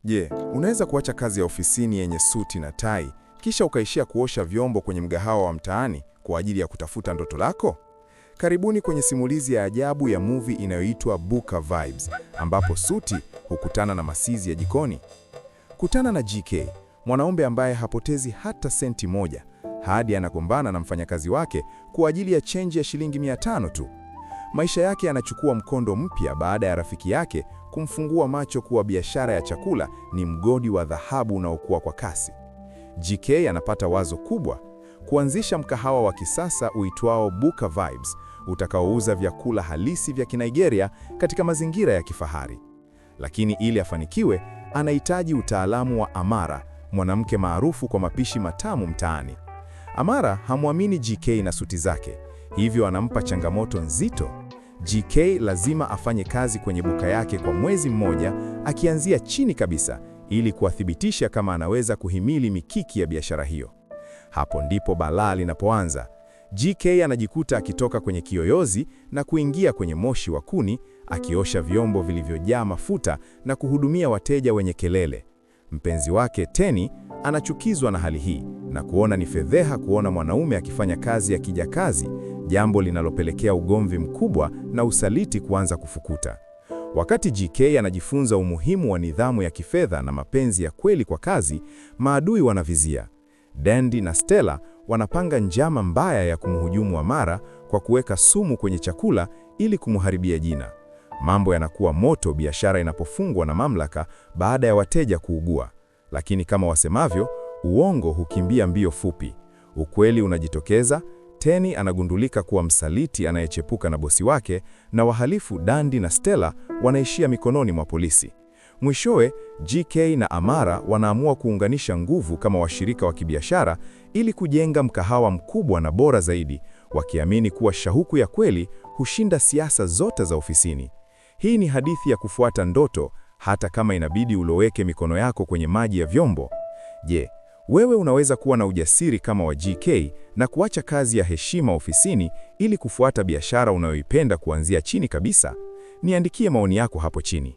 Je, unaweza kuacha kazi ya ofisini yenye suti na tai, kisha ukaishia kuosha vyombo kwenye mgahawa wa mtaani kwa ajili ya kutafuta ndoto lako? Karibuni kwenye simulizi ya ajabu ya movie inayoitwa Buka Vibes, ambapo suti hukutana na masizi ya jikoni. Kutana na GK, mwanaume ambaye hapotezi hata senti moja, hadi anagombana na mfanyakazi wake kwa ajili ya chenji ya shilingi 500 tu. Maisha yake yanachukua mkondo mpya baada ya rafiki yake kumfungua macho kuwa biashara ya chakula ni mgodi wa dhahabu unaokua kwa kasi. GK anapata wazo kubwa, kuanzisha mkahawa wa kisasa uitwao Buka Vibes, utakaouza vyakula halisi vya Kinigeria katika mazingira ya kifahari. Lakini ili afanikiwe, anahitaji utaalamu wa Amara, mwanamke maarufu kwa mapishi matamu mtaani. Amara hamwamini GK na suti zake, hivyo anampa changamoto nzito. GK lazima afanye kazi kwenye buka yake kwa mwezi mmoja, akianzia chini kabisa, ili kuathibitisha kama anaweza kuhimili mikiki ya biashara hiyo. Hapo ndipo balaa linapoanza. GK anajikuta akitoka kwenye kiyoyozi na kuingia kwenye moshi wa kuni, akiosha vyombo vilivyojaa mafuta na kuhudumia wateja wenye kelele. Mpenzi wake Teni anachukizwa na hali hii na kuona ni fedheha kuona mwanaume akifanya kazi ya kijakazi, jambo linalopelekea ugomvi mkubwa na usaliti kuanza kufukuta. Wakati GK anajifunza umuhimu wa nidhamu ya kifedha na mapenzi ya kweli kwa kazi, maadui wanavizia. Dandy na Stella wanapanga njama mbaya ya kumhujumu Amara kwa kuweka sumu kwenye chakula ili kumharibia jina. Mambo yanakuwa moto biashara inapofungwa na mamlaka baada ya wateja kuugua. Lakini kama wasemavyo, uongo hukimbia mbio fupi. Ukweli unajitokeza. Teni anagundulika kuwa msaliti anayechepuka na bosi wake, na wahalifu Dandy na Stella wanaishia mikononi mwa polisi. Mwishowe, GK na Amara wanaamua kuunganisha nguvu kama washirika wa kibiashara ili kujenga mkahawa mkubwa na bora zaidi, wakiamini kuwa shauku ya kweli hushinda siasa zote za ofisini. Hii ni hadithi ya kufuata ndoto, hata kama inabidi uloweke mikono yako kwenye maji ya vyombo. Je, wewe unaweza kuwa na ujasiri kama wa GK na kuacha kazi ya heshima ofisini ili kufuata biashara unayoipenda kuanzia chini kabisa? Niandikie maoni yako hapo chini.